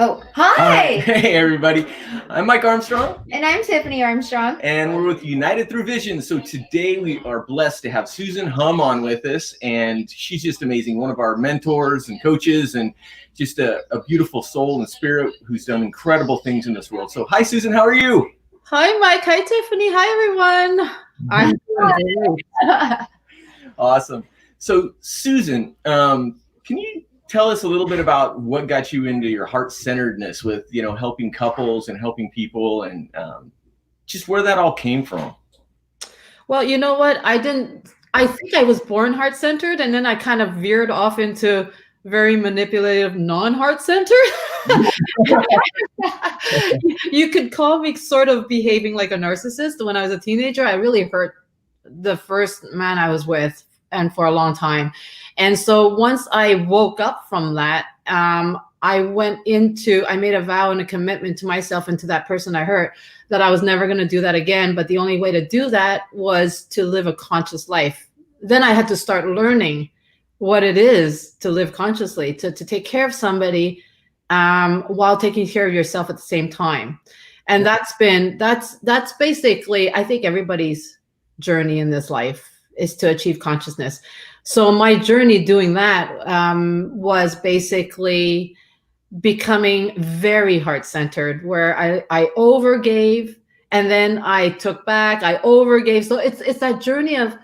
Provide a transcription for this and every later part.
Oh, hi! Hey, everybody. I'm Mike Armstrong, And I'm Tiffany Armstrong. and we're with United Through Vision. So today we are blessed to have Susan Hum on with us, and she's just amazing. One of our mentors and coaches, and just a beautiful soul and spirit who's done incredible things in this world. So, hi, Susan. How are you? Hi, Mike. Hi, Tiffany. Hi, everyone. I'm doing great. Awesome. So, Susan, can you tell us a little bit about what got you into your heart-centeredness with, helping couples and helping people, and just where that all came from? Well, you know what? I think I was born heart-centered, and then I kind of veered off into very manipulative, non-heart-centered. You could call me sort of behaving like a narcissist. When I was a teenager, I really hurt the first man I was with, and for a long time. And so once I woke up from that, I made a vow and a commitment to myself and to that person I hurt that I was never going to do that again. But the only way to do that was to live a conscious life. Then I had to start learning what it is to live consciously, to take care of somebody while taking care of yourself at the same time. And that's basically, I think, everybody's journey in this life is to achieve consciousness. So my journey doing that was basically becoming very heart-centered, where I overgave and then I took back, I overgave. So it's that journey of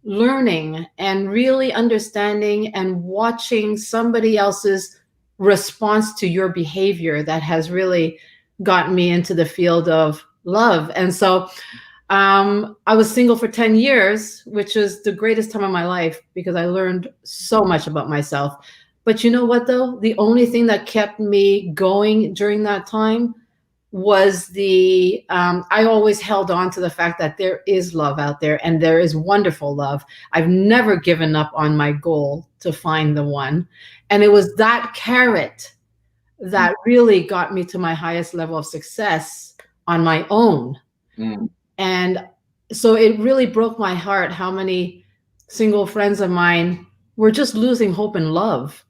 learning and really understanding and watching somebody else's response to your behavior that has really gotten me into the field of love. And so I was single for 10 years, which was the greatest time of my life because I learned so much about myself. But you know what, though? The only thing that kept me going during that time was I always held on to the fact that there is love out there, and there is wonderful love. I've never given up on my goal to find the one. And it was that carrot that really got me to my highest level of success on my own. Mm. And so it really broke my heart how many single friends of mine were just losing hope in love.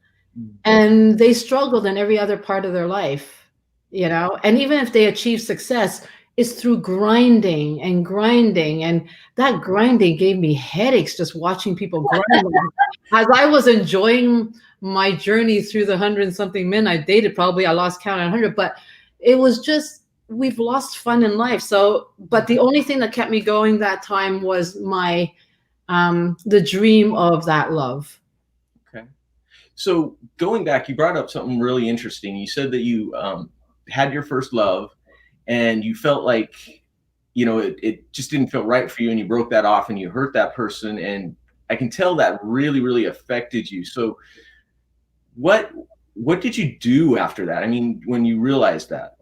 And they struggled in every other part of their life, and even if they achieved success, it's through grinding and grinding. And that grinding gave me headaches just watching people grind. As I was enjoying my journey through the 100-something men I dated, probably I lost count at 100, but it was just, we've lost fun in life. So, but the only thing that kept me going that time was the dream of that love. Okay. So going back, you brought up something really interesting. You said that you had your first love and you felt like, it just didn't feel right for you, and you broke that off and you hurt that person. And I can tell that really, really affected you. So what did you do after that? I mean, when you realized that?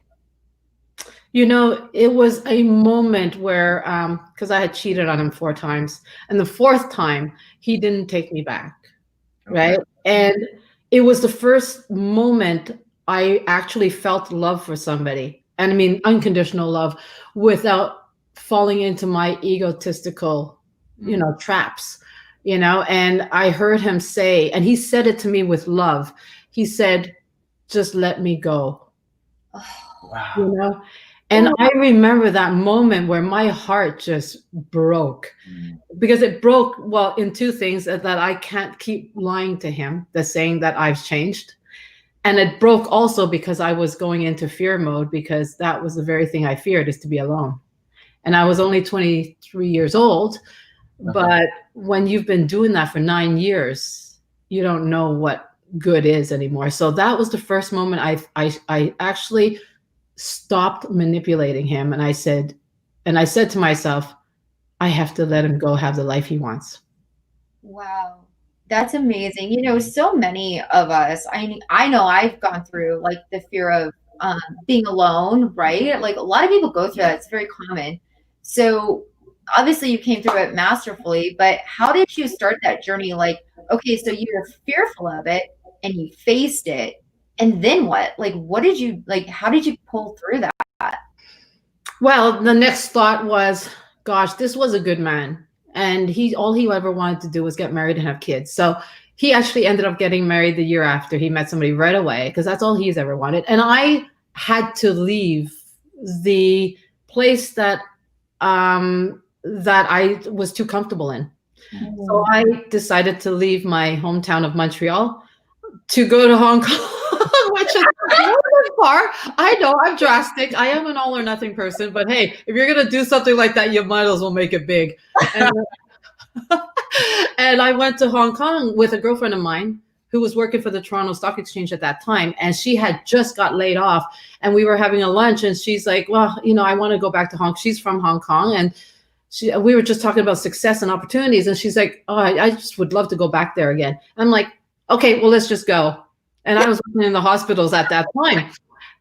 It was a moment where, because I had cheated on him 4 times, and the 4th time he didn't take me back, right? And it was the first moment I actually felt love for somebody, and I mean unconditional love, without falling into my egotistical, traps, And I heard him say, and he said it to me with love. He said, "Just let me go." Wow. And I remember that moment where my heart just broke, because it broke, well, in 2 things: that I can't keep lying to him, the saying that I've changed. And it broke also because I was going into fear mode, because that was the very thing I feared, is to be alone. And I was only 23 years old, but when you've been doing that for 9 years, you don't know what good is anymore. So that was the first moment I actually stopped manipulating him, and I said to myself, I have to let him go have the life he wants. Wow. That's amazing. So many of us, I know I've gone through like the fear of being alone, right? Like a lot of people go through that. It's very common. So obviously you came through it masterfully, but how did you start that journey? Like, okay, so you were fearful of it and you faced it. And then what? Like, how did you pull through that? Well, the next thought was, gosh, this was a good man. And all he ever wanted to do was get married and have kids. So he actually ended up getting married the year after. He met somebody right away because that's all he's ever wanted. And I had to leave the place that I was too comfortable in. So I decided to leave my hometown of Montreal to go to Hong Kong, which is far. I know I'm drastic. I am an all or nothing person, but hey, if you're gonna do something like that, you might as well make it big. And, and I went to Hong Kong with a girlfriend of mine who was working for the Toronto Stock Exchange at that time, and she had just got laid off. And we were having a lunch, and she's like, "Well, I want to go back to Hong Kong." She's from Hong Kong, and we were just talking about success and opportunities, and she's like, "Oh, I just would love to go back there again." I'm like, "Okay, well, let's just go." And I was working in the hospitals at that time.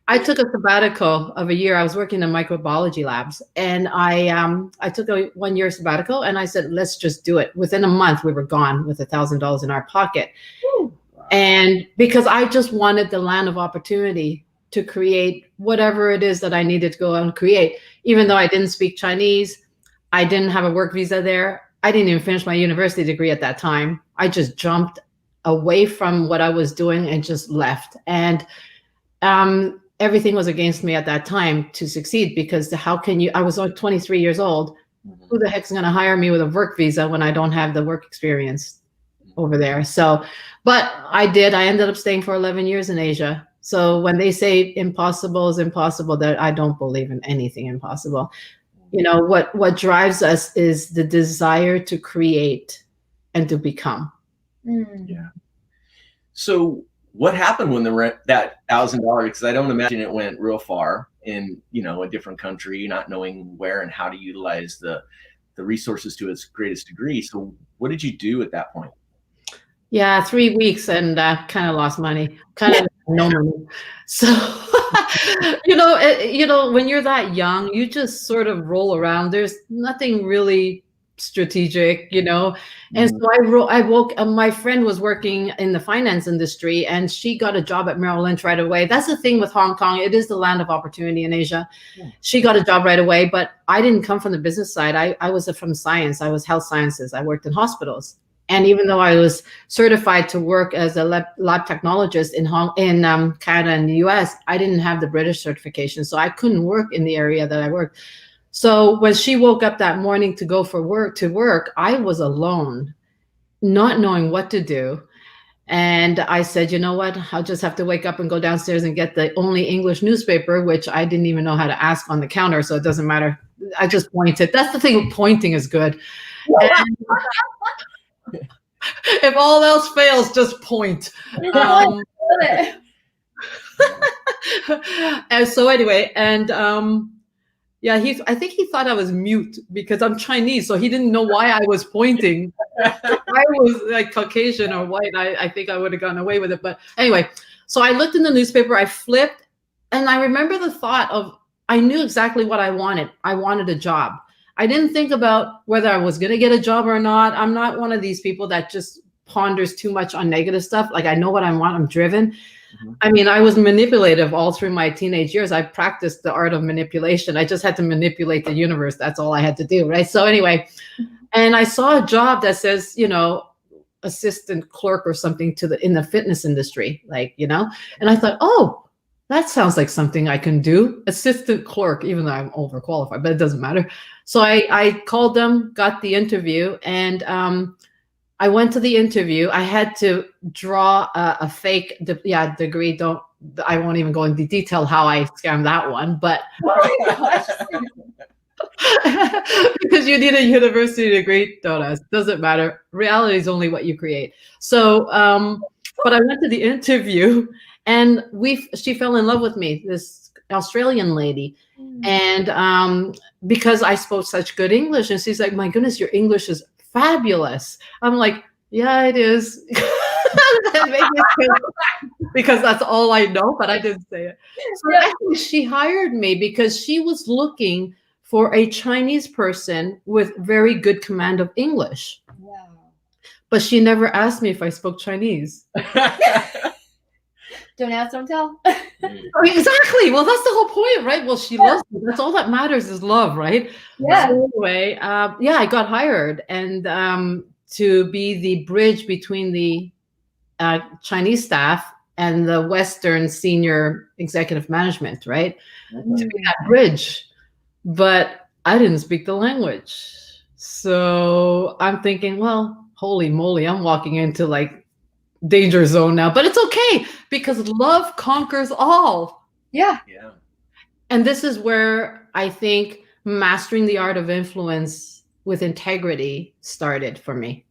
I took a sabbatical of a year. I was working in microbiology labs, and I took a 1 year sabbatical, and I said, let's just do it. Within a month, we were gone with $1,000 in our pocket. Ooh. And because I just wanted the land of opportunity to create whatever it is that I needed to go out and create, even though I didn't speak Chinese, I didn't have a work visa there. I didn't even finish my university degree at that time. I just jumped away from what I was doing and just left. And everything was against me at that time to succeed, because how can you, I was like 23 years old. Who the heck's going to hire me with a work visa when I don't have the work experience over there? So, but I did. I ended up staying for 11 years in Asia. So when they say impossible is impossible, that I don't believe in anything impossible. What drives us is the desire to create and to become. Yeah. So what happened when that $1,000? Because I don't imagine it went real far in a different country, not knowing where and how to utilize the resources to its greatest degree. So what did you do at that point? Yeah, 3 weeks, and kind of lost money, kind of no money. So when you're that young, you just sort of roll around. There's nothing really strategic, and so I woke up. My friend was working in the finance industry, and she got a job at Merrill Lynch right away. That's the thing with Hong Kong. It is the land of opportunity in Asia. Yeah. She got a job right away, but I didn't come from the business side. I was from science. I was health sciences. I worked in hospitals. And even though I was certified to work as a lab technologist in Canada and the US, I didn't have the British certification. So I couldn't work in the area that I worked. So when she woke up that morning to go to work, I was alone, not knowing what to do. And I said, you know what, I'll just have to wake up and go downstairs and get the only English newspaper, which I didn't even know how to ask on the counter. So it doesn't matter. I just pointed. That's the thing, pointing is good. And if all else fails, just point. And so anyway, and yeah, I think he thought I was mute because I'm Chinese, so he didn't know why I was pointing. If I was like Caucasian or white, I think I would have gotten away with it. But anyway, so I looked in the newspaper, I flipped, and I remember the thought of, I knew exactly what I wanted. I wanted a job. I didn't think about whether I was going to get a job or not. I'm not one of these people that just ponders too much on negative stuff. Like, I know what I want. I'm driven. I mean, I was manipulative all through my teenage years. I practiced the art of manipulation. I just had to manipulate the universe. That's all I had to do, right? So anyway, and I saw a job that says, assistant clerk or something in the fitness industry, and I thought, oh, that sounds like something I can do. Assistant clerk, even though I'm overqualified, but it doesn't matter. So I called them, got the interview, and I went to the interview. I had to draw a fake degree. I won't even go into detail how I scammed that one, but because you need a university degree, don't ask. Doesn't matter. Reality is only what you create. So, but I went to the interview, and she fell in love with me, this Australian lady. And because I spoke such good English, and she's like, my goodness, your English is fabulous. I'm like, yeah, it is. Because that's all I know, but I didn't say it. So actually, she hired me because she was looking for a Chinese person with very good command of English. Wow. But she never asked me if I spoke Chinese. Don't ask, don't tell. Exactly. Well, that's the whole point, right? Well, she loves me. That's all that matters is love, right? Yeah. So anyway, I got hired and to be the bridge between the Chinese staff and the Western senior executive management, right? Okay. That bridge. But I didn't speak the language. So I'm thinking, well, holy moly, I'm walking into like danger zone now. But it's okay because love conquers all. Yeah. Yeah. And this is where I think mastering the art of influence with integrity started for me.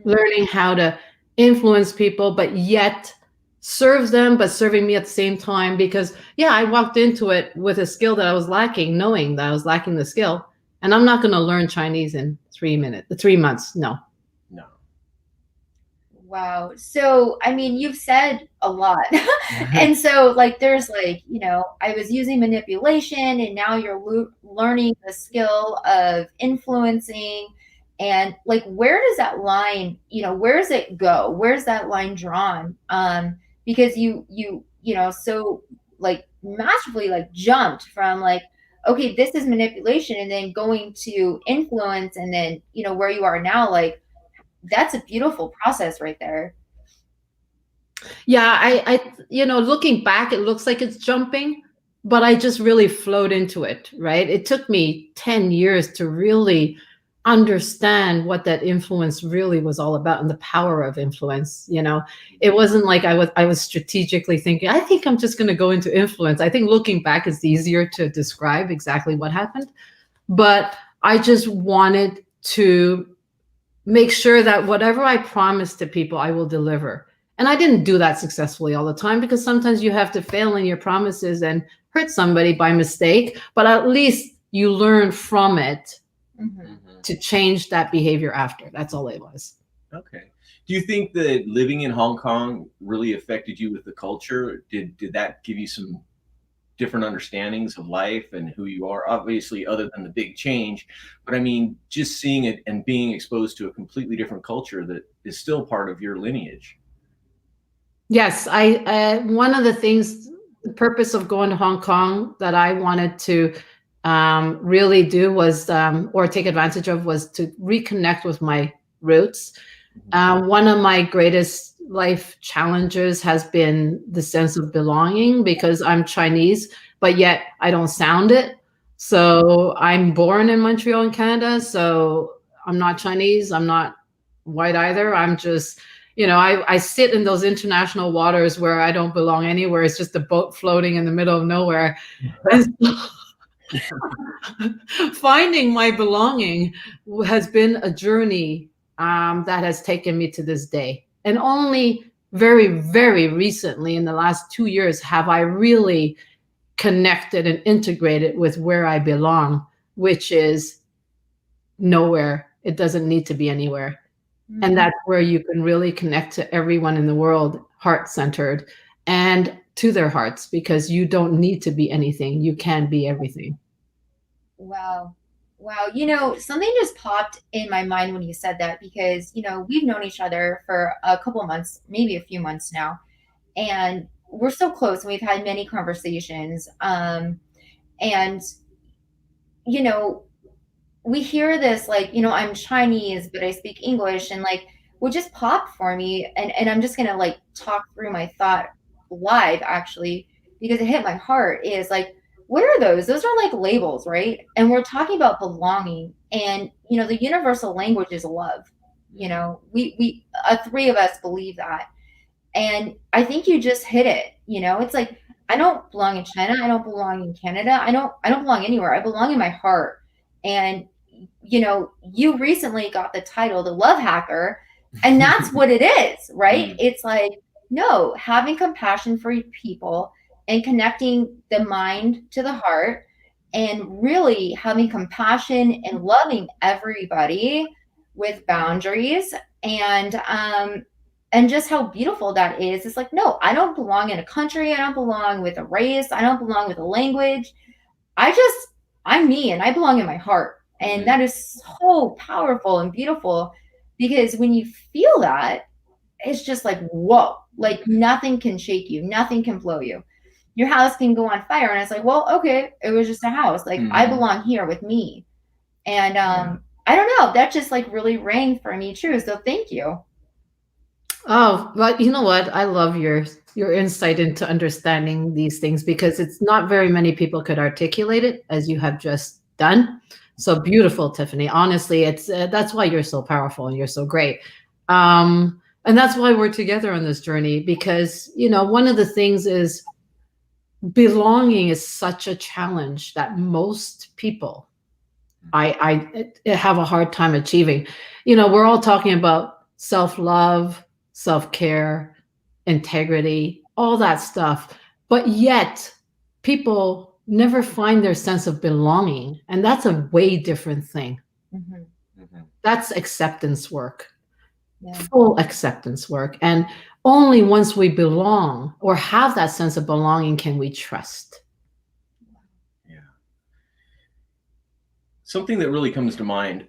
Learning how to influence people, but yet serve them, but serving me at the same time. Because, yeah, I walked into it with a skill that I was lacking, knowing that I was lacking the skill. And I'm not going to learn Chinese in 3 months. No. No. Wow. So, I mean, you've said a lot. And so, like, there's like, I was using manipulation, and now you're learning the skill of influencing. And like, where does that line, where does it go? Where's that line drawn? Because so like massively like jumped from like, okay, this is manipulation, and then going to influence, and then, where you are now, like, that's a beautiful process right there. Yeah, looking back, it looks like it's jumping, but I just really flowed into it, right? It took me 10 years to really understand what that influence really was all about and the power of influence. It wasn't like I was strategically thinking, I think I'm just going to go into influence. I think looking back is easier to describe exactly what happened, but I just wanted to make sure that whatever I promise to people, I will deliver. And I didn't do that successfully all the time, because sometimes you have to fail in your promises and hurt somebody by mistake, but at least you learn from it to change that behavior after. That's all it was. Okay. Do you think that living in Hong Kong really affected you with the culture? Did that give you some different understandings of life and who you are, obviously, other than the big change? But I mean, just seeing it and being exposed to a completely different culture that is still part of your lineage. Yes, one of the things, the purpose of going to Hong Kong that I wanted to really do was, or take advantage of, was to reconnect with my roots. One of my greatest life challenges has been the sense of belonging, because I'm Chinese, but yet I don't sound it. So I'm born in Montreal in Canada, so I'm not Chinese, I'm not white either. I'm just, I sit in those international waters where I don't belong anywhere. It's just a boat floating in the middle of nowhere. And finding my belonging has been a journey that has taken me to this day. And only very, very recently, in the last 2 years, have I really connected and integrated with where I belong, which is nowhere. It doesn't need to be anywhere. And that's where you can really connect to everyone in the world, heart-centered, and to their hearts, because you don't need to be anything. You can be everything. Wow. Wow. Something just popped in my mind when you said that, because, we've known each other for a couple months, maybe a few months now, and we're so close, and we've had many conversations. And, we hear this, like, I'm Chinese, but I speak English, and like, what just popped for me, and I'm just gonna like talk through my thought live, actually, because it hit my heart, is like, what are those? Those are like labels, right? And we're talking about belonging, and the universal language is love. We three of us believe that, and I think you just hit it. It's like, I don't belong in China, I don't belong in Canada, I don't belong anywhere. I belong in my heart. And you recently got the title, the love hacker, and that's what it is, right? It's like, no, having compassion for people and connecting the mind to the heart, and really having compassion and loving everybody with boundaries, and just how beautiful that is. It's like, no, I don't belong in a country, I don't belong with a race, I don't belong with a language. I'm me, and I belong in my heart. And that is so powerful and beautiful, because when you feel that, it's just like, whoa, like nothing can shake you, nothing can blow you. Your house can go on fire, and it's like, well, okay, it was just a house. Like, I belong here with me. And I don't know, that just like really rang for me true. So thank you. Oh, but you know what? I love your insight into understanding these things because it's not very many people could articulate it as you have just done. So beautiful, Tiffany. Honestly, it's that's why you're so powerful and you're so great. And that's why we're together on this journey because, one of the things is belonging is such a challenge that most people I have a hard time achieving. We're all talking about self-love, self-care, integrity, all that stuff. But yet people never find their sense of belonging. And that's a way different thing. Mhm. Mhm. That's acceptance work, Yeah. full acceptance work. And only once we belong or have that sense of belonging can we trust. Yeah. Something that really comes to mind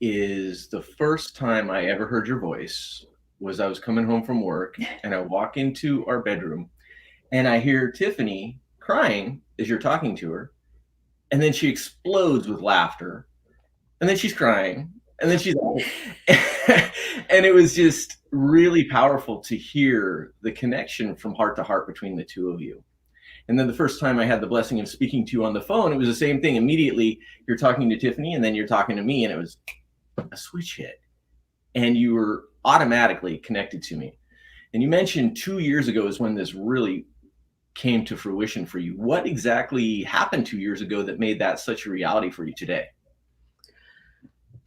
is the first time I ever heard your voice was I was coming home from work and I walk into our bedroom and I hear Tiffany crying as you're talking to her. And then she explodes with laughter. And then she's crying. And then she's and it was just really powerful to hear the connection from heart to heart between the two of you. And then the first time I had the blessing of speaking to you on the phone, it was the same thing. Immediately, you're talking to Tiffany, and then you're talking to me, and it was a switch hit, and you were automatically connected to me. And you mentioned 2 years ago is when this really came to fruition for you. What exactly happened 2 years ago that made that such a reality for you today?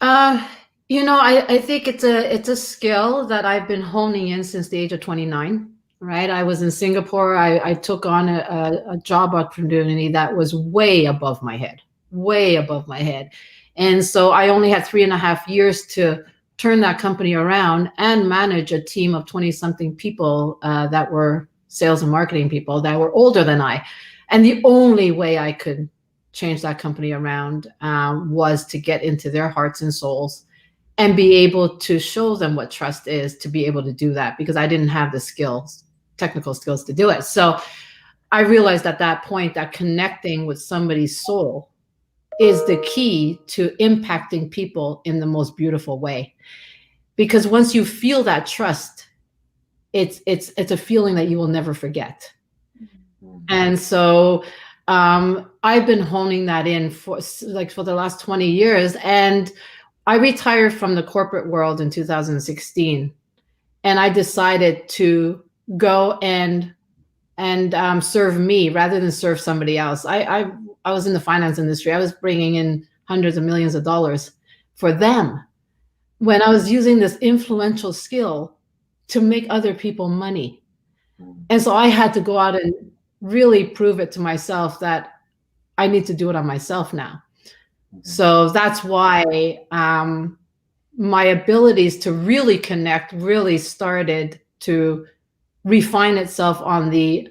Uh, I think it's a skill that I've been honing in since the age of 29. Right, I was in Singapore. I took on a job opportunity that was way above my head, way above my head, and so I only had 3.5 years to turn that company around and manage a team of 20 something people that were sales and marketing people that were older than I, and the only way I could change that company around was to get into their hearts and souls and be able to show them what trust is to be able to do that because I didn't have the skills, technical skills to do it. So I realized at that point that connecting with somebody's soul is the key to impacting people in the most beautiful way. Because once you feel that trust, it's a feeling that you will never forget. And so I've been honing that in for the last 20 years. And I retired from the corporate world in 2016. And I decided to go and serve me rather than serve somebody else. I was in the finance industry. I was bringing in hundreds of millions of dollars for them when I was using this influential skill to make other people money. And so I had to go out and really prove it to myself that I need to do it on myself now. So that's why my abilities to really connect really started to refine itself on the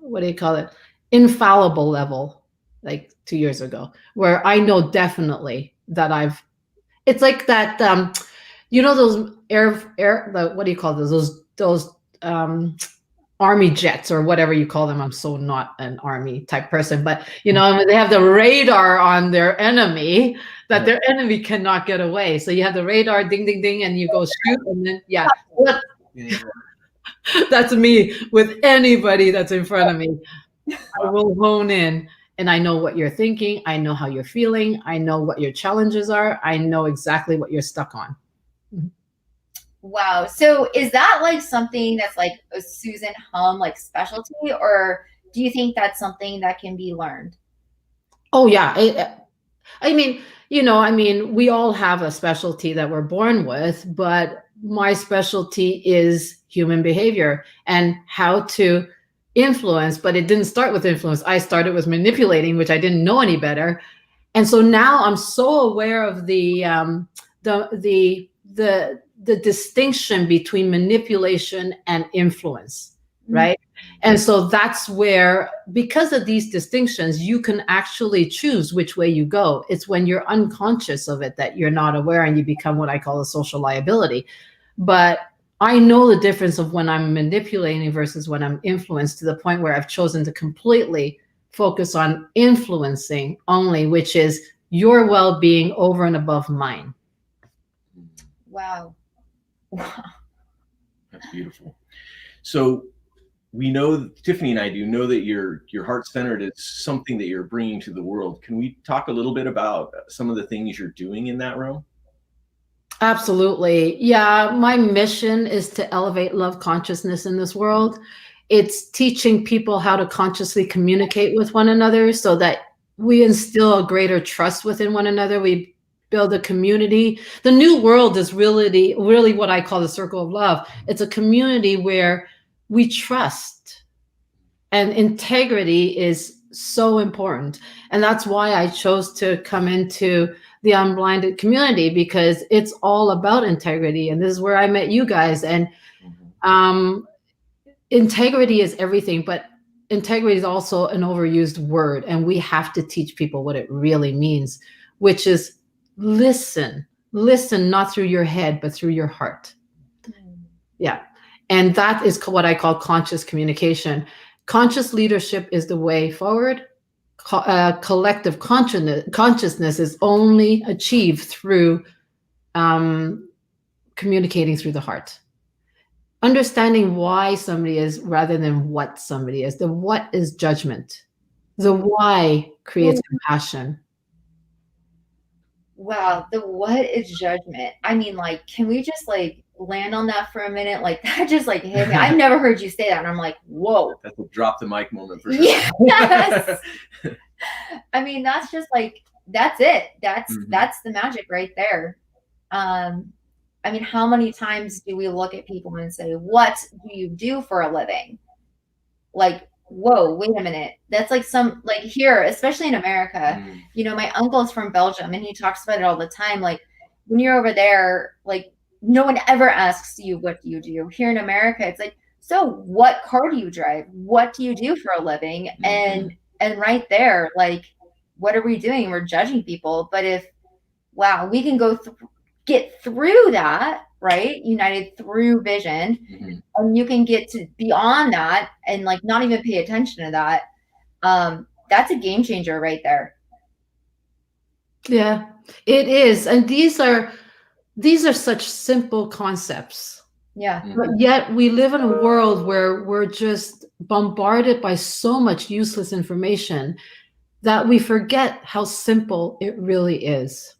what do you call it, infallible level, like 2 years ago, where I know definitely that it's like that those what do you call those army jets or whatever you call them. I'm so not an army type person, but they have the radar on their enemy that their enemy cannot get away. So you have the radar, ding, ding, ding, and you go shoot, and then that's me with anybody that's in front of me. I will hone in, and I know what you're thinking. I know how you're feeling. I know what your challenges are. I know exactly what you're stuck on. Wow. So is that like something that's like a Susan Hum like specialty, or do you think that's something that can be learned? Oh yeah. I mean, we all have a specialty that we're born with, but my specialty is human behavior and how to influence, but it didn't start with influence. I started with manipulating, which I didn't know any better. And so now I'm so aware of the distinction between manipulation and influence, right? And so that's where, because of these distinctions, you can actually choose which way you go. It's when you're unconscious of it that you're not aware and you become what I call a social liability. But I know the difference of when I'm manipulating versus when I'm influenced, to the point where I've chosen to completely focus on influencing only, which is your well-being over and above mine. Wow. Wow. That's beautiful. So we know, Tiffany and I do know that your heart centered is something that you're bringing to the world. Can we talk a little bit about some of the things you're doing in that realm? Absolutely. Yeah, my mission is to elevate love consciousness in this world. It's teaching people how to consciously communicate with one another so that we instill a greater trust within one another. We build a community. The new world is really what I call the circle of love. It's a community where we trust, and integrity is so important. And that's why I chose to come into the unblinded community, because it's all about integrity. And this is where I met you guys. And um, integrity is everything, but integrity is also an overused word. And we have to teach people what it really means, which is listen, not through your head, but through your heart. Yeah. And that is what I call conscious communication. Conscious leadership is the way forward. Collective consciousness is only achieved through communicating through the heart. Understanding why somebody is rather than what somebody is. The what is judgment. The why creates compassion. Wow, the what is judgment? I mean, like, can we just like land on that for a minute? Like that just like hit me. I've never heard you say that, and I'm like, whoa. That's a drop the mic moment for sure. Yes. I mean, that's just like that's it. That's the magic right there. I mean, how many times do we look at people and say, "What do you do for a living?" Like, whoa, wait a minute. That's like some like here, especially in America, you know, my uncle's from Belgium and he talks about it all the time. Like when you're over there, like no one ever asks you, what do you do? Here in America, it's like, so what car do you drive? What do you do for a living? And right there, like, what are we doing? We're judging people. But if, wow, we can get through that, right? United through vision, and you can get to beyond that and like not even pay attention to that. That's a game changer right there. Yeah, it is. And these are such simple concepts. Yeah. But yet we live in a world where we're just bombarded by so much useless information that we forget how simple it really is.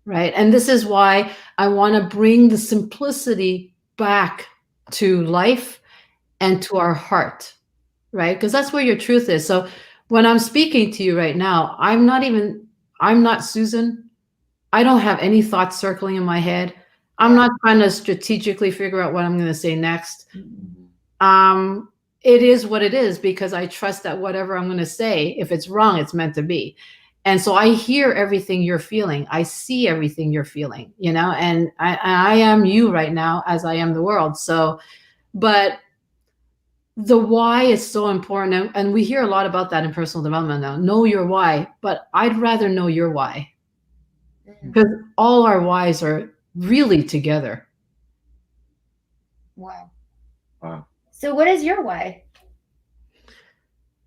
Right. And this is why I want to bring the simplicity back to life and to our heart. Right. Because that's where your truth is. So when I'm speaking to you right now, I'm not Susan. I don't have any thoughts circling in my head. I'm not trying to strategically figure out what I'm going to say next. It is what it is, because I trust that whatever I'm going to say, if it's wrong, it's meant to be. And so I hear everything you're feeling. I see everything you're feeling, you know, and I am you right now as I am the world. So, but the why is so important. And we hear a lot about that in personal development now. Know your why, but I'd rather know your why, because all our whys are really together. Wow. Wow. So what is your why?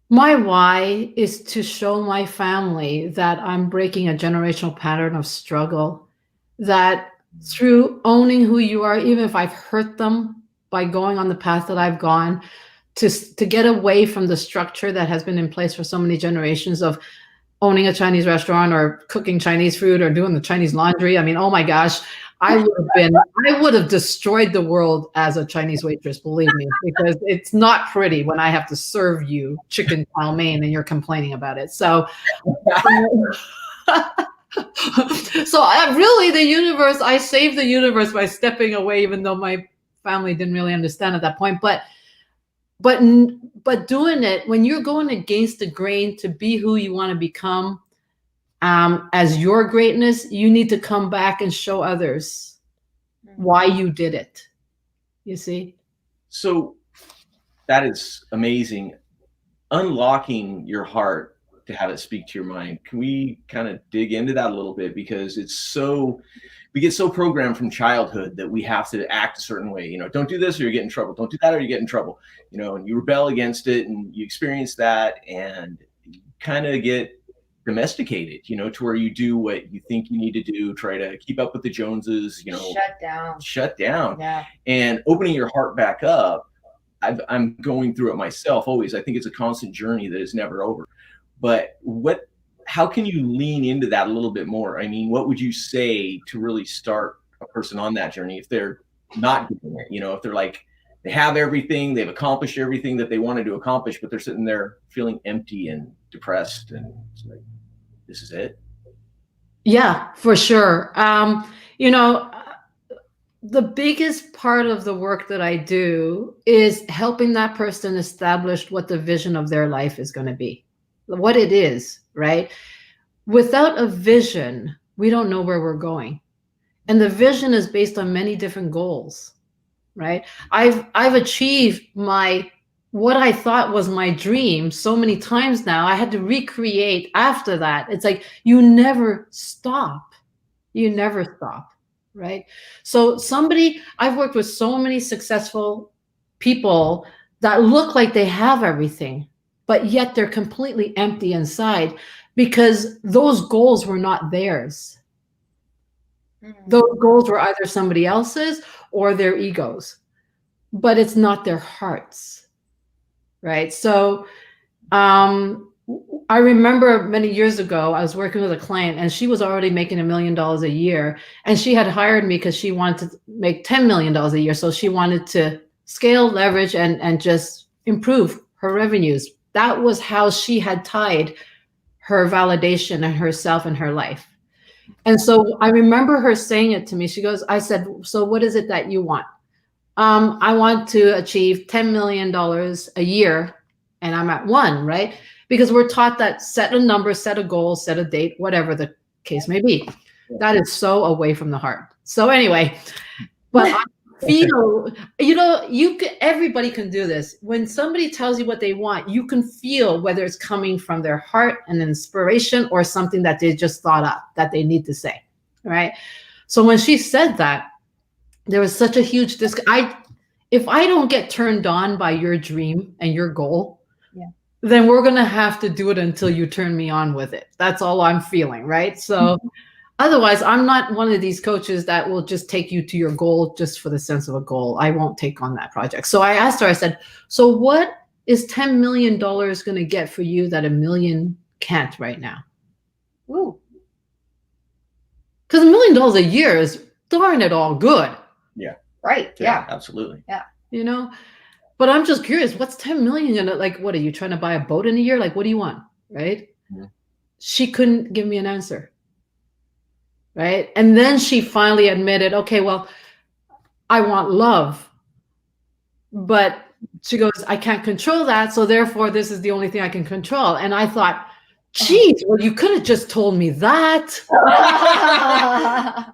My why is to show my family that I'm breaking a generational pattern of struggle, that through owning who you are, even if I've hurt them by going on the path that I've gone, to get away from the structure that has been in place for so many generations of owning a Chinese restaurant or cooking Chinese food or doing the Chinese laundry. I mean, oh my gosh, I would have destroyed the world as a Chinese waitress, believe me, because it's not pretty when I have to serve you chicken chow mein and you're complaining about it. So, really the universe, I saved the universe by stepping away, even though my family didn't really understand at that point. But doing it when you're going against the grain to be who you want to become, as your greatness, you need to come back and show others why you did it. You see? So that is amazing. Unlocking your heart to have it speak to your mind. Can we kind of dig into that a little bit? Because we get so programmed from childhood that we have to act a certain way. You know, don't do this or you get in trouble. Don't do that or you get in trouble. You know, and you rebel against it and you experience that and you kind of get domesticated, to where you do what you think you need to do, try to keep up with the Joneses, shut down. Yeah. And opening your heart back up, I'm going through it myself always. I think it's a constant journey that is never over. But how can you lean into that a little bit more? I mean, what would you say to really start a person on that journey if they're not doing it? If they're like, they have everything, they've accomplished everything that they wanted to accomplish, but they're sitting there feeling empty and depressed, and it's like, this is it. Yeah, for sure. The biggest part of the work that I do is helping that person establish what the vision of their life is going to be, what it is, right? Without a vision, we don't know where we're going. And the vision is based on many different goals, right? I've achieved what I thought was my dream so many times now. I had to recreate after that. It's like, you never stop. You never stop, right? So I've worked with so many successful people that look like they have everything, but yet they're completely empty inside because those goals were not theirs. Those goals were either somebody else's or their egos, but it's not their hearts. Right. So I remember many years ago, I was working with a client and she was already making $1 million a year. And she had hired me because she wanted to make $10 million a year. So she wanted to scale, leverage, and just improve her revenues. That was how she had tied her validation and herself and her life. And so I remember her saying it to me. I said, so what is it that you want? I want to achieve $10 million a year, and I'm at 1, right? Because we're taught that set a number, set a goal, set a date, whatever the case may be. That is so away from the heart. So anyway, but I feel, everybody can do this. When somebody tells you what they want, you can feel whether it's coming from their heart and inspiration or something that they just thought up that they need to say, right? So when she said that, there was such a huge if I don't get turned on by your dream and your goal, then we're going to have to do it until you turn me on with it. That's all I'm feeling, right? So otherwise, I'm not one of these coaches that will just take you to your goal just for the sense of a goal. I won't take on that project. So I asked her, I said, so what is $10 million going to get for you that $1 million can't right now? Ooh. Because $1 million a year is darn it all good. Yeah. Right. Yeah. Absolutely. Yeah. But I'm just curious, what's 10 million in it? Like, what are you trying to buy a boat in a year? Like, what do you want? Right. Mm-hmm. She couldn't give me an answer. Right. And then she finally admitted, okay, well, I want love. But she goes, I can't control that. So therefore, this is the only thing I can control. And I thought, geez, well, you could have just told me that.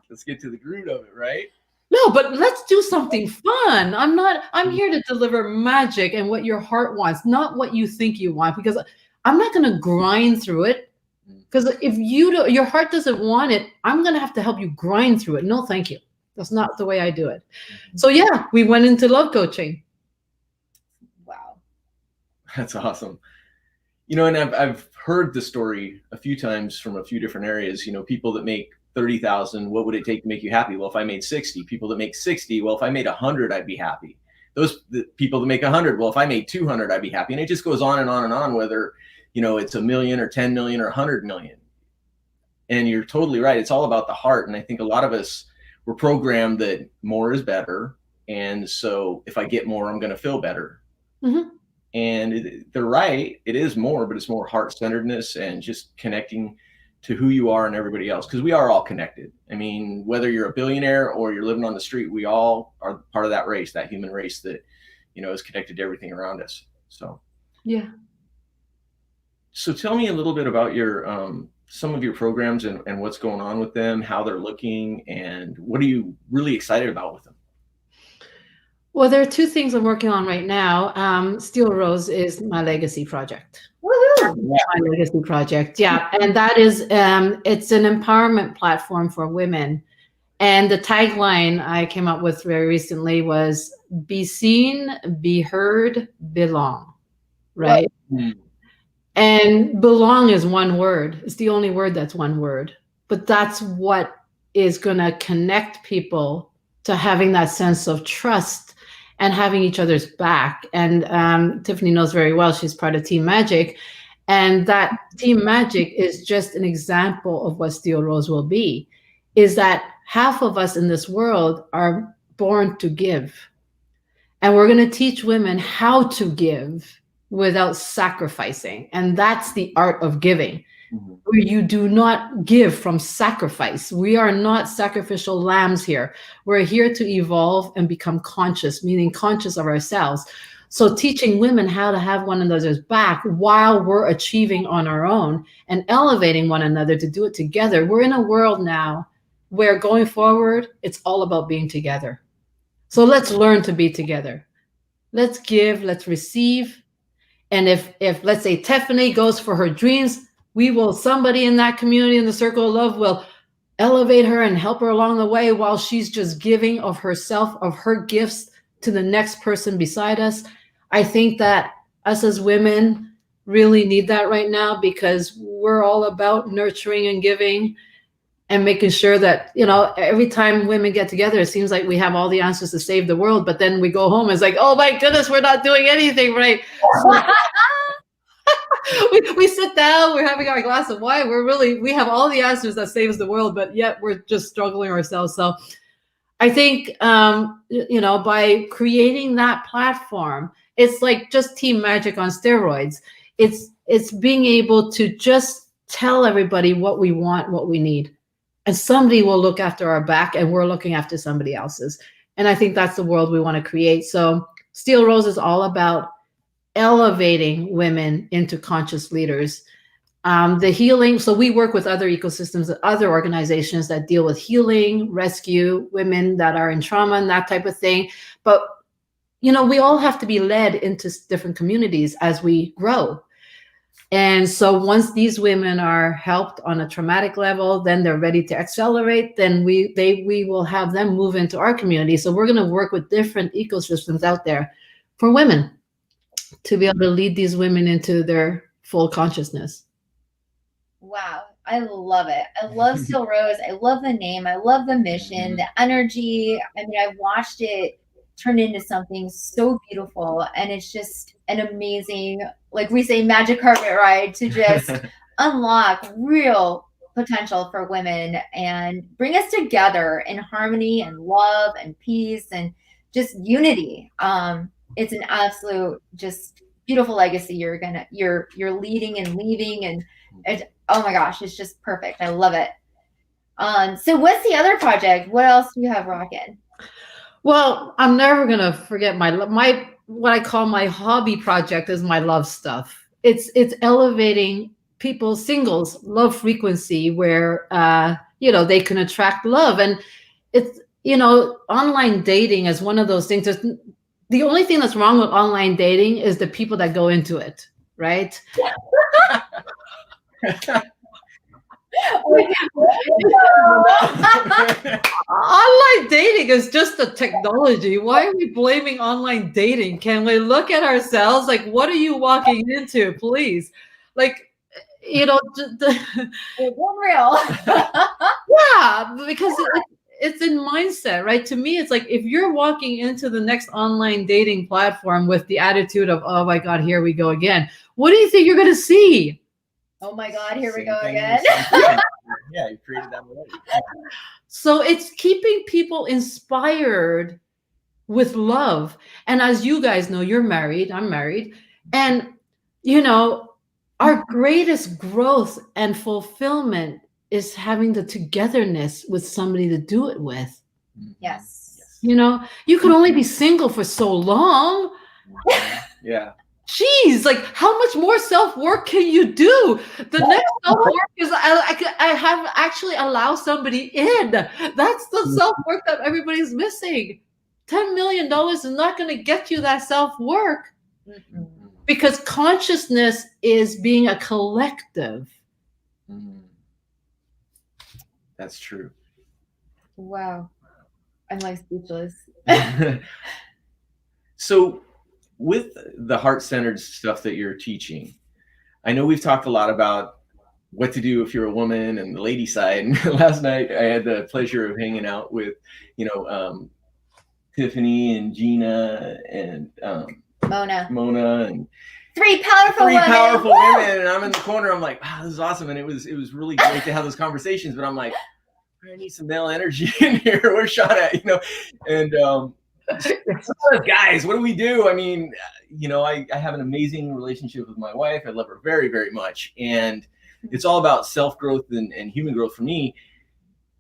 Let's get to the root of it, right? No, but let's do something fun. I'm here to deliver magic and what your heart wants, not what you think you want, because I'm not going to grind through it. Because if your heart doesn't want it, I'm going to have to help you grind through it. No, thank you. That's not the way I do it. So yeah, we went into love coaching. Wow. That's awesome. And I've heard the story a few times from a few different areas, people that make 30,000, what would it take to make you happy? Well, if I made 60, people that make 60, well, if I made 100, I'd be happy. The people that make 100, well, if I made 200, I'd be happy. And it just goes on and on and on, whether, it's 1 million or 10 million or 100 million. And you're totally right. It's all about the heart. And I think a lot of us were programmed that more is better. And so if I get more, I'm going to feel better. Mm-hmm. And they're right. It is more, but it's more heart-centeredness and just connecting to who you are and everybody else, because we are all connected. I mean, whether you're a billionaire or you're living on the street, we all are part of that race, that human race that, is connected to everything around us. So, yeah. So tell me a little bit about your, some of your programs and what's going on with them, how they're looking, and what are you really excited about with them? Well, there are 2 things I'm working on right now. Steel Rose is my legacy project. Woohoo! My legacy project, yeah, and that is it's an empowerment platform for women. And the tagline I came up with very recently was "Be seen, be heard, belong." Right. Mm-hmm. And belong is one word. It's the only word that's one word. But that's what is going to connect people to having that sense of trust and having each other's back. And Tiffany knows very well, she's part of Team Magic. And that Team Magic is just an example of what Steel Rose will be, is that half of us in this world are born to give. And we're going to teach women how to give without sacrificing. And that's the art of giving, where you do not give from sacrifice. We are not sacrificial lambs here. We're here to evolve and become conscious, meaning conscious of ourselves. So teaching women how to have one another's back while we're achieving on our own and elevating one another to do it together. We're in a world now where going forward, it's all about being together. So let's learn to be together. Let's give, let's receive. And if let's say Tiffany goes for her dreams, somebody in that community, in the circle of love, will elevate her and help her along the way while she's just giving of herself, of her gifts to the next person beside us. I think that us as women really need that right now, because we're all about nurturing and giving and making sure that, every time women get together, it seems like we have all the answers to save the world. But then we go home, it's like, oh my goodness, we're not doing anything right. we sit down, we're having our glass of wine, we have all the answers that saves the world, but yet we're just struggling ourselves. So I think, by creating that platform, it's like just Team Magic on steroids. It's being able to just tell everybody what we want, what we need. And somebody will look after our back, and we're looking after somebody else's. And I think that's the world we want to create. So Steel Rose is all about elevating women into conscious leaders. The healing. So we work with other ecosystems, other organizations that deal with healing, rescue women that are in trauma and that type of thing. But, we all have to be led into different communities as we grow. And so once these women are helped on a traumatic level, then they're ready to accelerate, then we will have them move into our community. So we're going to work with different ecosystems out there for women to be able to lead these women into their full consciousness. Wow. I love it. I love Steel Rose. I love the name. I love the mission, the energy. I mean, I've watched it turn into something so beautiful, and it's just an amazing, like we say, magic carpet ride to just unlock real potential for women and bring us together in harmony and love and peace and just unity. It's an absolute just beautiful legacy you're leading and leaving, and oh my gosh, it's just perfect. I love it. So what's the other project? What else do you have rocking? Well, I'm never gonna forget my what I call my hobby project is my love stuff. It's elevating people, singles, love frequency, where they can attract love. And it's online dating is one of those things. The only thing that's wrong with online dating is the people that go into it, right? Online dating is just a technology. Why are we blaming online dating? Can we look at ourselves? Like, what are you walking into, please? Like, It's unreal. Yeah, because it's in mindset, right? To me, it's like if you're walking into the next online dating platform with the attitude of, oh my God, here we go again, what do you think you're going to see? Oh my God, here we go again. Yeah, you created that already. So it's keeping people inspired with love. And as you guys know, you're married, I'm married. And, our greatest growth and fulfillment is having the togetherness with somebody to do it with. Yes. You could only be single for so long. Yeah. Jeez, like how much more self-work can you do? The next self-work is I have actually allow somebody in. That's the self-work that everybody's missing. $10 million is not going to get you that self-work. Mm-hmm. Because consciousness is being a collective. That's true. Wow. I'm like speechless. So with the heart-centered stuff that you're teaching, I know we've talked a lot about what to do if you're a woman and the lady side. And last night I had the pleasure of hanging out with, Tiffany and Gina and Mona and three powerful women. And I'm in the corner. I'm like, wow, this is awesome. And it was really great to have those conversations. But I'm like, I need some male energy in here. Where's Sean at? And guys, what do we do? I mean, I have an amazing relationship with my wife. I love her very, very much. And it's all about self-growth and human growth for me.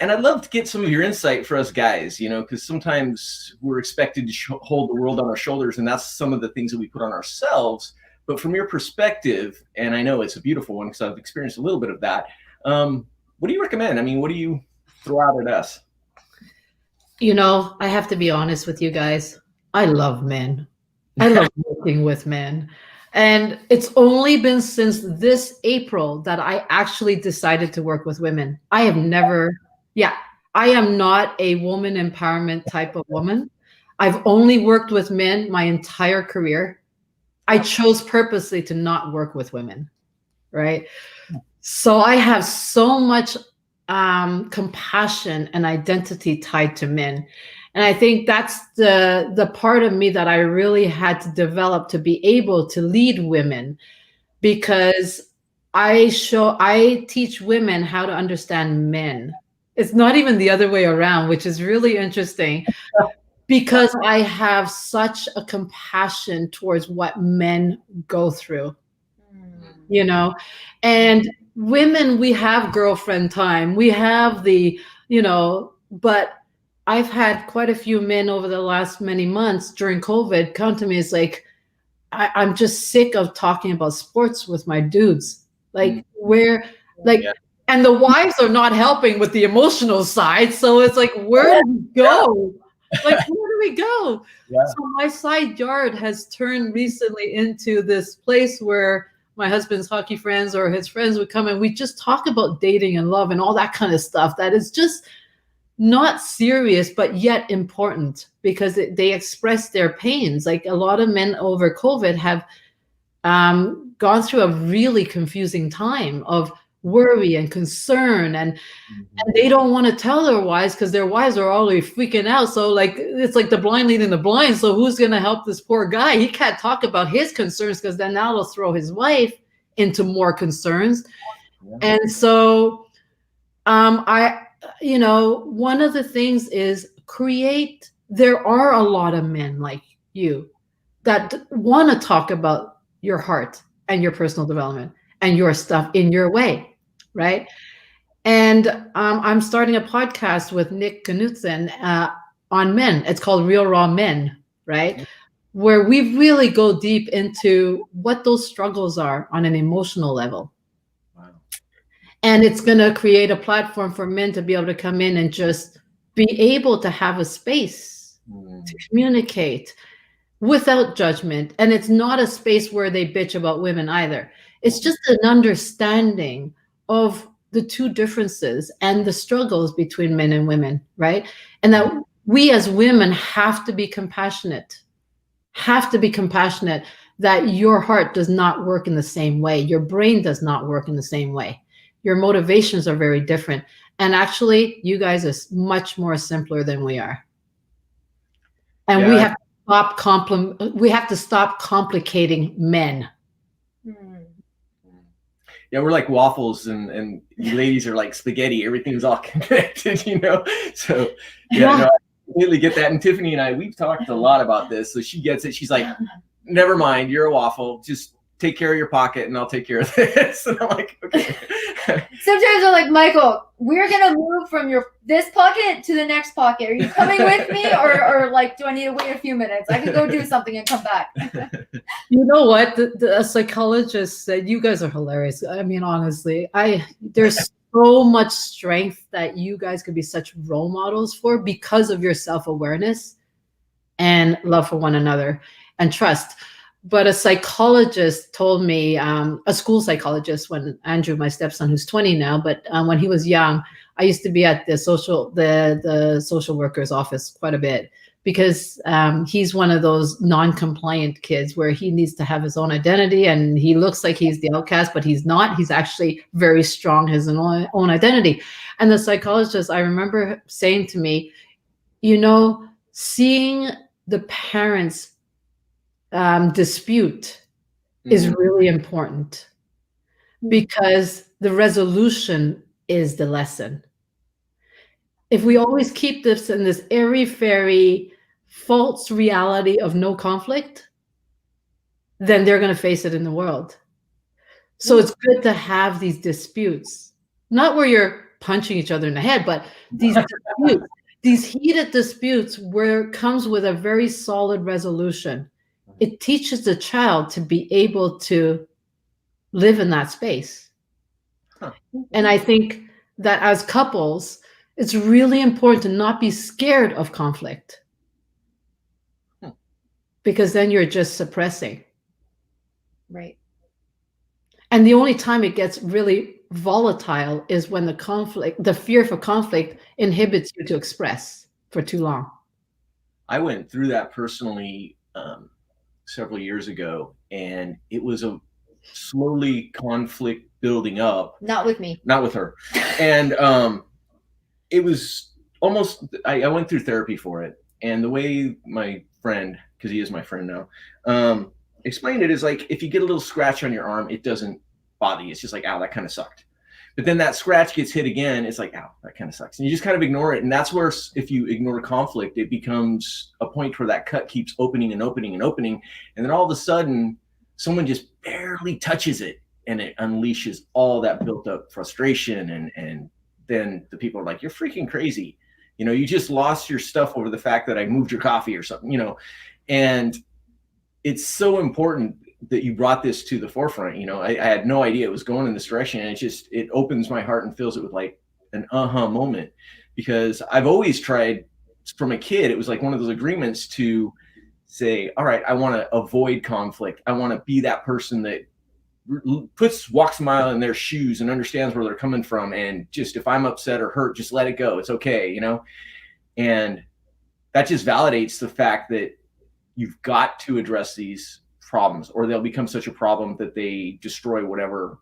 And I'd love to get some of your insight for us guys, because sometimes we're expected to hold the world on our shoulders, and that's some of the things that we put on ourselves. But from your perspective, and I know it's a beautiful one because I've experienced a little bit of that, what do you recommend? I mean, what do you throw out at us? I have to be honest with you guys. I love men. I love working with men. And it's only been since this April that I actually decided to work with women. I am not a woman empowerment type of woman. I've only worked with men my entire career. I chose purposely to not work with women, right? So I have so much compassion and identity tied to men. And I think that's the part of me that I really had to develop to be able to lead women, because I teach women how to understand men. It's not even the other way around, which is really interesting, because I have such a compassion towards what men go through, and women, we have girlfriend time. We have but I've had quite a few men over the last many months during COVID come to me. It's like, I'm just sick of talking about sports with my dudes. And the wives are not helping with the emotional side. So it's like, where do we go? Where do we go? Yeah. So my side yard has turned recently into this place where my husband's hockey friends or his friends would come and we just talk about dating and love and all that kind of stuff that is just not serious, but yet important, because they express their pains. Like a lot of men over COVID have gone through a really confusing time of worry and concern, and they don't want to tell their wives because their wives are already freaking out. So it's like the blind leading the blind. So who's going to help this poor guy? He can't talk about his concerns because then that'll throw his wife into more concerns. Yeah. And so one of the things is there are a lot of men like you that want to talk about your heart and your personal development and your stuff in your way, right? And I'm starting a podcast with Nick Knudsen on men. It's called Real Raw Men, right? Where we really go deep into what those struggles are on an emotional level. Wow. And it's going to create a platform for men to be able to come in and just be able to have a space to communicate without judgment. And it's not a space where they bitch about women either. It's just an understanding of the two differences and the struggles between men and women, right? And that we as women have to be compassionate that your heart does not work in the same way. Your brain does not work in the same way. Your motivations are very different. And actually, you guys are much more simpler than we are. And we have to stop complicating men. Yeah, we're like waffles, and you ladies are like spaghetti. Everything's all connected, So I completely get that. And Tiffany and I, we've talked a lot about this, so she gets it. She's like, never mind, you're a waffle. Just take care of your pocket, and I'll take care of this. And I'm like, okay. Sometimes I'm like, Michael, we're gonna move from this pocket to the next pocket. Are you coming with me, or like, do I need to wait a few minutes? I can go do something and come back. You know what? The psychologist said, you guys are hilarious. I mean, honestly, there's so much strength that you guys could be such role models for because of your self-awareness and love for one another and trust. But a psychologist told me, a school psychologist, when Andrew, my stepson, who's 20 now, but when he was young, I used to be at the social worker's office quite a bit because he's one of those non-compliant kids where he needs to have his own identity, and he looks like he's the outcast, but he's not. He's actually very strong, his own identity. And the psychologist, I remember saying to me, seeing the parents dispute is really important, because the resolution is the lesson. If we always keep this in this airy-fairy false reality of no conflict, then they're going to face it in the world. So it's good to have these disputes, not where you're punching each other in the head, but these disputes, these heated disputes where it comes with a very solid resolution. It teaches the child to be able to live in that space. And I think that as couples, it's really important to not be scared of conflict, because then you're just suppressing. Right. And the only time it gets really volatile is when the fear for conflict inhibits you to express for too long. I went through that personally several years ago, and it was a slowly conflict building up. Not with me. Not with her. And it was almost, I went through therapy for it. And the way my friend, because he is my friend now, explained it is like, if you get a little scratch on your arm, it doesn't bother you. It's just like, ow, that kind of sucked. But then that scratch gets hit again. It's like, ow, that kind of sucks. And you just kind of ignore it. And that's where, if you ignore conflict, it becomes a point where that cut keeps opening and opening and opening. And then all of a sudden, someone just barely touches it, and it unleashes all that built up frustration. And then the people are like, you're freaking crazy. You just lost your stuff over the fact that I moved your coffee or something, and it's so important that you brought this to the forefront. I had no idea it was going in this direction. And it opens my heart and fills it with like an moment, because I've always tried from a kid. It was like one of those agreements to say, all right, I want to avoid conflict. I want to be that person that walks a mile in their shoes and understands where they're coming from. And just, if I'm upset or hurt, just let it go. It's okay. And that just validates the fact that you've got to address these problems, or they'll become such a problem that they destroy whatever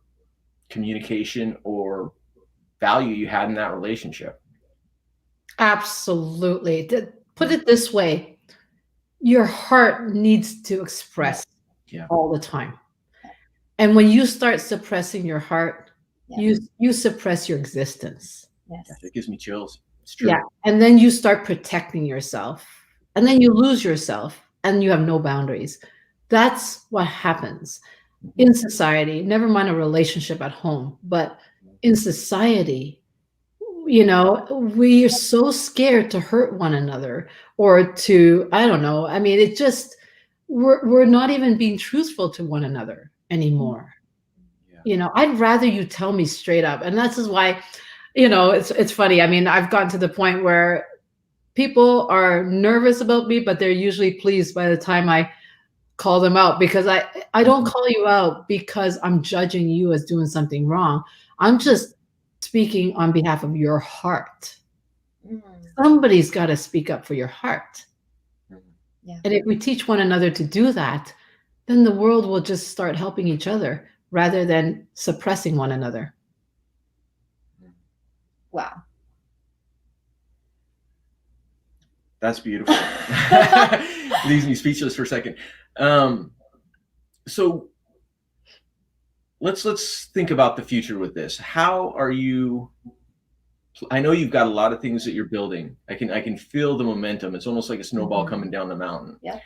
communication or value you had in that relationship. Absolutely. Put it this way, your heart needs to express all the time. And when you start suppressing your heart, you suppress your existence. Yes. It gives me chills. It's true. Yeah. And then you start protecting yourself, and then you lose yourself, and you have no boundaries. That's what happens in society, never mind a relationship at home, but in society, we are so scared to hurt one another, or to, I don't know. I mean, we're not even being truthful to one another anymore. I'd rather you tell me straight up. And that's just why, it's funny. I mean, I've gotten to the point where people are nervous about me, but they're usually pleased by the time I call them out, because I don't call you out because I'm judging you as doing something wrong. I'm just speaking on behalf of your heart. Somebody's got to speak up for your heart. Yeah. And if we teach one another to do that, then the world will just start helping each other rather than suppressing one another. Wow. That's beautiful. Leaves me speechless for a second. So let's think about the future with this. How are you? I know you've got a lot of things that you're building. I can feel the momentum. It's almost like a snowball coming down the mountain. Yeah.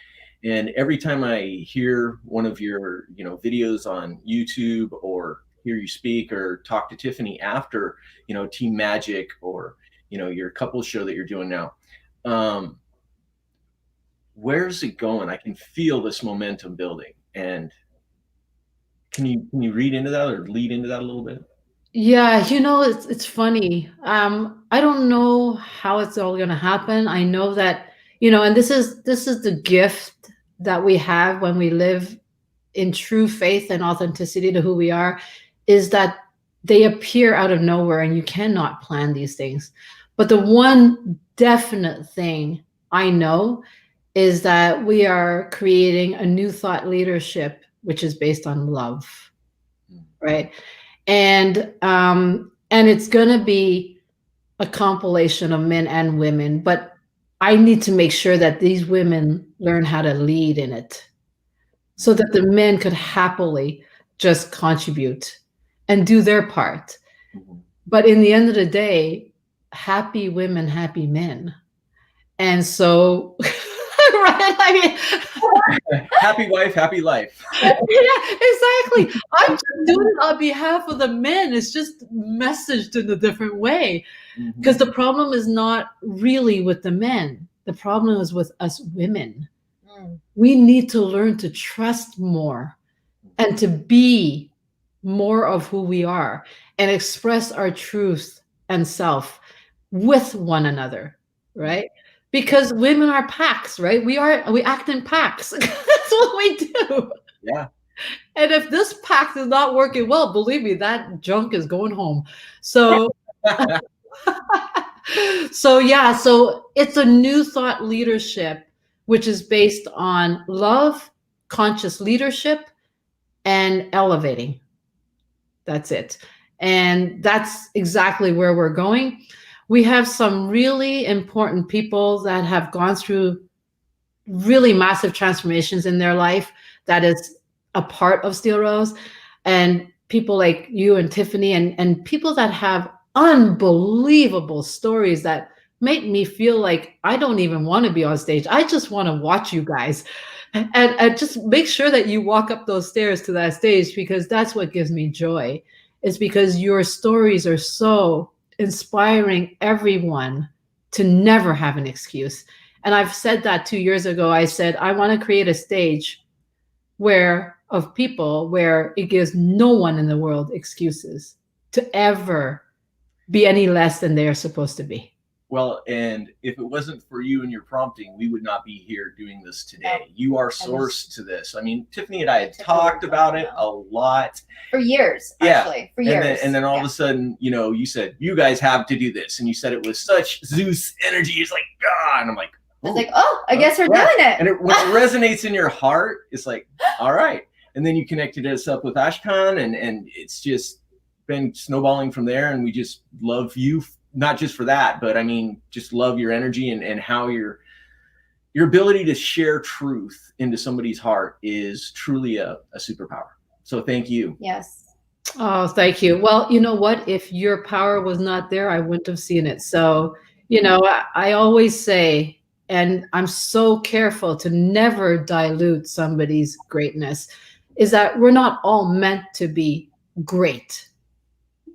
And every time I hear one of your, videos on YouTube, or hear you speak or talk to Tiffany after, Team Magic, or, your couple show that you're doing now, where's it going? I can feel this momentum building. And can you read into that, or lead into that a little bit? Yeah, it's funny. I don't know how it's all going to happen. I know that, and this is the gift that we have when we live in true faith and authenticity to who we are, is that they appear out of nowhere, and you cannot plan these things. But the one definite thing I know is that we are creating a new thought leadership, which is based on love, right? And it's going to be a compilation of men and women, but I need to make sure that these women learn how to lead in it so that the men could happily just contribute and do their part. But in the end of the day, happy women, happy men. And so, right? I mean, happy wife, happy life. yeah, exactly. I'm just doing it on behalf of the men. It's just messaged in a different way. Because the problem is not really with the men. The problem is with us women. We need to learn to trust more and to be more of who we are and express our truth and self with one another, right? Because women are packs, right? We act in packs. That's what we do. Yeah. And if this pack is not working well, believe me, that junk is going home. So so it's a new thought leadership, which is based on love, conscious leadership, and elevating. That's it. And that's exactly where we're going. We have some really important people that have gone through really massive transformations in their life that is a part of Steel Rose, and people like you and Tiffany and people that have unbelievable stories that make me feel like I don't even want to be on stage. I just want to watch you guys. And just make sure that you walk up those stairs to that stage, because that's what gives me joy. It's because your stories are so inspiring everyone to never have an excuse. And I've said that 2 years ago. I said, I want to create a stage of people where it gives no one in the world excuses to ever be any less than they are supposed to be. Well, and if it wasn't for you and your prompting, we would not be here doing this today. You are source to this. I mean, Tiffany and I had talked about it a lot. For years, actually. For years. And then all of a sudden, you said, you guys have to do this. And you said it was such Zeus energy. It's like, and I'm like, I was like, I guess we're doing it. And when it resonates in your heart, it's like, all right. And then you connected us up with Ashkan, and it's just been snowballing from there. And we just love you, not just for that, but I mean, just love your energy and how your ability to share truth into somebody's heart is truly a superpower. So thank you. Yes. Oh, thank you. Well, you know what? If your power was not there, I wouldn't have seen it. So, I always say, and I'm so careful to never dilute somebody's greatness, is that we're not all meant to be great,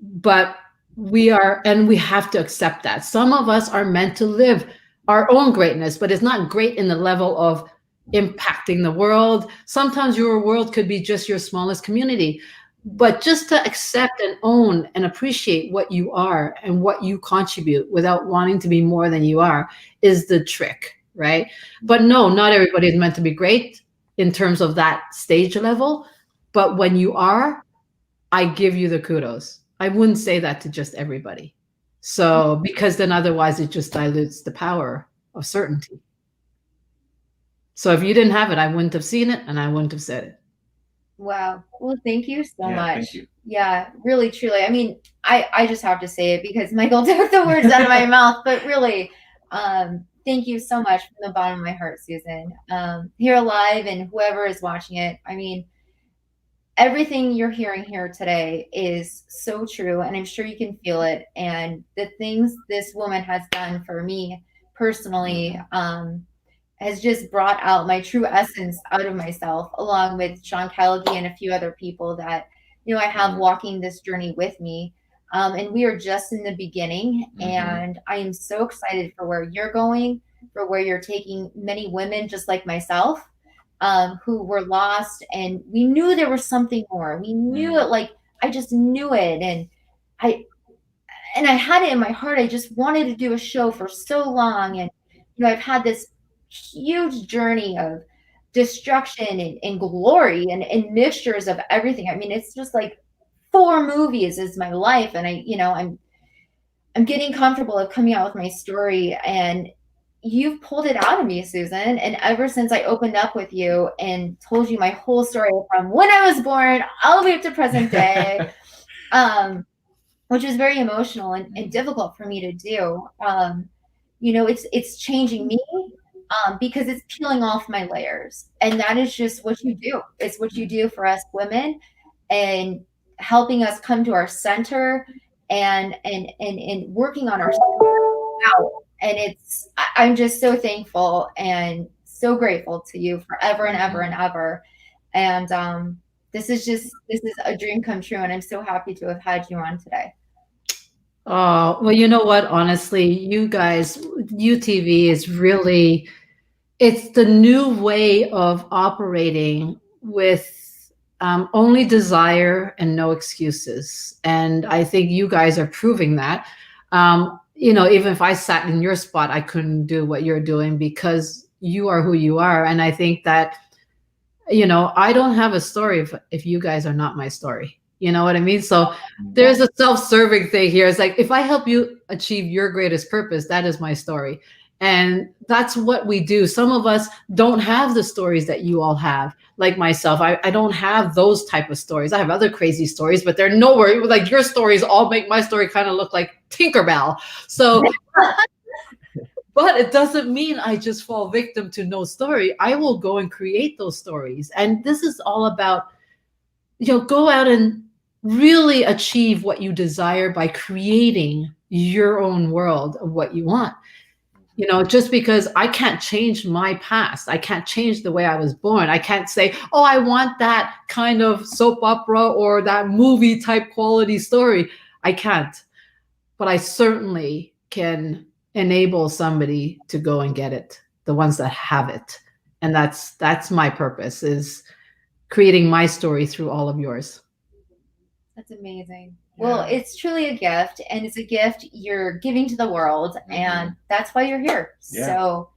but we are, and we have to accept that. Some of us are meant to live our own greatness, but it's not great in the level of impacting the world. Sometimes your world could be just your smallest community, but just to accept and own and appreciate what you are and what you contribute without wanting to be more than you are is the trick, right? But no, not everybody is meant to be great in terms of that stage level. But when you are, I give you the kudos. I wouldn't say that to just everybody. So, because then otherwise it just dilutes the power of certainty. So if you didn't have it, I wouldn't have seen it and I wouldn't have said it. Wow. Well, thank you so much. Thank you. Yeah, really, truly. I mean, I just have to say it because Michael took the words out of my mouth, but really, thank you so much from the bottom of my heart, Susan. Here live and whoever is watching it, I mean, everything you're hearing here today is so true, and I'm sure you can feel it. And the things this woman has done for me personally has just brought out my true essence out of myself, along with Sean Callaghan and a few other people that, I have walking this journey with me. And we are just in the beginning, and I am so excited for where you're going, for where you're taking many women just like myself, who were lost, and we knew there was something more. We knew it, like I just knew it, and I had it in my heart. I just wanted to do a show for so long, and I've had this huge journey of destruction and glory and mixtures of everything. I mean, it's just like 4 movies is my life, and I'm getting comfortable of coming out with my story, and you've pulled it out of me, Susan. And ever since I opened up with you and told you my whole story from when I was born all the way up to present day, which is very emotional and difficult for me to do. It's changing me, because it's peeling off my layers. And that is just what you do. It's what you do for us women, and helping us come to our center, and working on ourselves out. And I'm just so thankful and so grateful to you forever and ever and ever. And this is a dream come true, and I'm so happy to have had you on today. Oh, well, you know what? Honestly, you guys, UTV is really, it's the new way of operating with only desire and no excuses. And I think you guys are proving that. Even if I sat in your spot, I couldn't do what you're doing because you are who you are. And I think that, I don't have a story if you guys are not my story. You know what I mean? So there's a self-serving thing here. It's like, if I help you achieve your greatest purpose, that is my story. And that's what we do. Some of us don't have the stories that you all have. Like myself, I don't have those type of stories. I have other crazy stories, but they're nowhere like your stories all make my story kind of look like Tinkerbell. So, but it doesn't mean I just fall victim to no story. I will go and create those stories. And this is all about, go out and really achieve what you desire by creating your own world of what you want. Just because I can't change my past, I can't change the way I was born. I can't say, oh, I want that kind of soap opera or that movie type quality story. I can't, but I certainly can enable somebody to go and get it, the ones that have it. And that's my purpose, is creating my story through all of yours. That's amazing. Yeah. Well, it's truly a gift, and it's a gift you're giving to the world, and that's why you're here. Yeah. So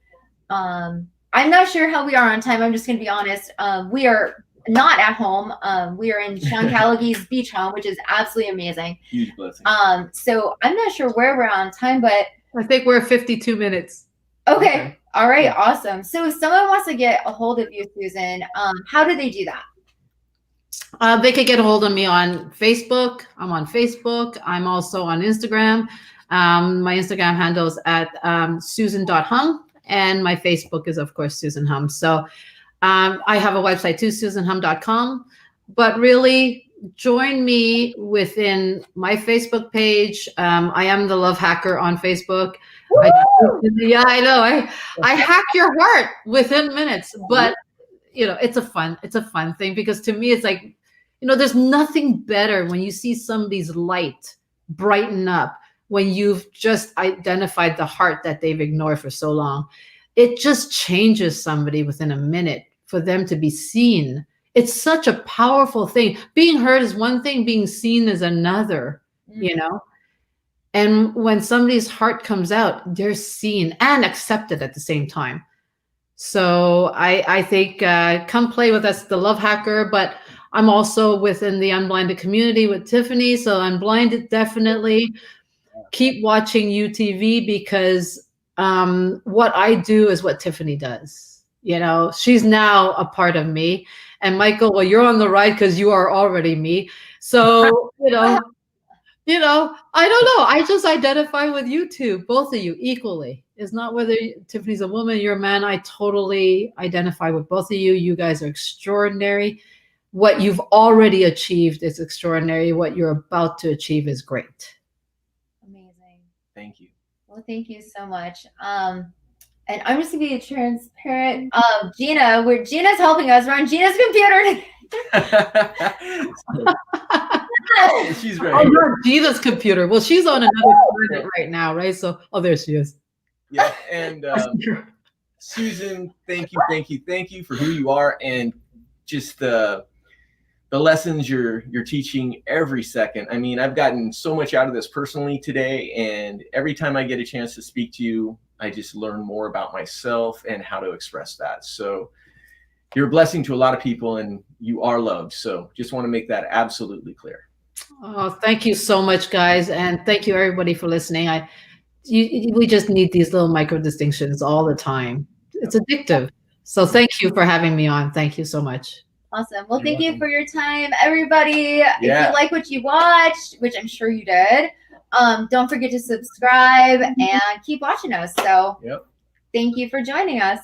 I'm not sure how we are on time. I'm just going to be honest. We are not at home. We are in Sean Callaghan's beach home, which is absolutely amazing. Huge blessing. So I'm not sure where we're on time, but I think we're 52 minutes. Okay. All right. Yeah. Awesome. So if someone wants to get a hold of you, Susan, how do they do that? They could get a hold of me on Facebook. I'm on Facebook. I'm also on Instagram. My Instagram handle is at susan.hum, and my Facebook is, of course, Susan Hum. So I have a website too, susanhum.com. But really, join me within my Facebook page. I am the Love Hacker on Facebook. I know. I hack your heart within minutes, but it's a fun thing, because to me, it's like, there's nothing better when you see somebody's light brighten up when you've just identified the heart that they've ignored for so long. It just changes somebody within a minute for them to be seen. It's such a powerful thing. Being heard is one thing, being seen is another, And when somebody's heart comes out, they're seen and accepted at the same time. So I think come play with us, the Love Hacker, but I'm also within the Unblinded community with Tiffany. So Unblinded, definitely keep watching UTV, because what I do is what Tiffany does. She's now a part of me. And Michael, well, you're on the ride because you are already me. So, I don't know. I just identify with you two, both of you, equally. It's not whether Tiffany's a woman, you're a man. I totally identify with both of you. You guys are extraordinary. What you've already achieved is extraordinary. What you're about to achieve is great. Amazing. Thank you. Well, thank you so much. And I'm just going to be transparent. Gina, Gina's helping us. We're on Gina's computer. She's right. Oh, not Gina's computer. Well, she's on another planet right now, right? So, there she is. Yeah, and Susan, thank you for who you are, and just the lessons you're teaching every second. I mean, I've gotten so much out of this personally today, and every time I get a chance to speak to you, I just learn more about myself and how to express that. So you're a blessing to a lot of people, and you are loved. So just want to make that absolutely clear. Oh, thank you so much, guys. And thank you, everybody, for listening. we just need these little micro distinctions all the time. It's addictive. So thank you for having me on. Thank you so much. Awesome. Well, You're thank you welcome. for your time, everybody. If Yeah. you like what you watched, which I'm sure you did, don't forget to subscribe and keep watching us. So Yep. thank you for joining us.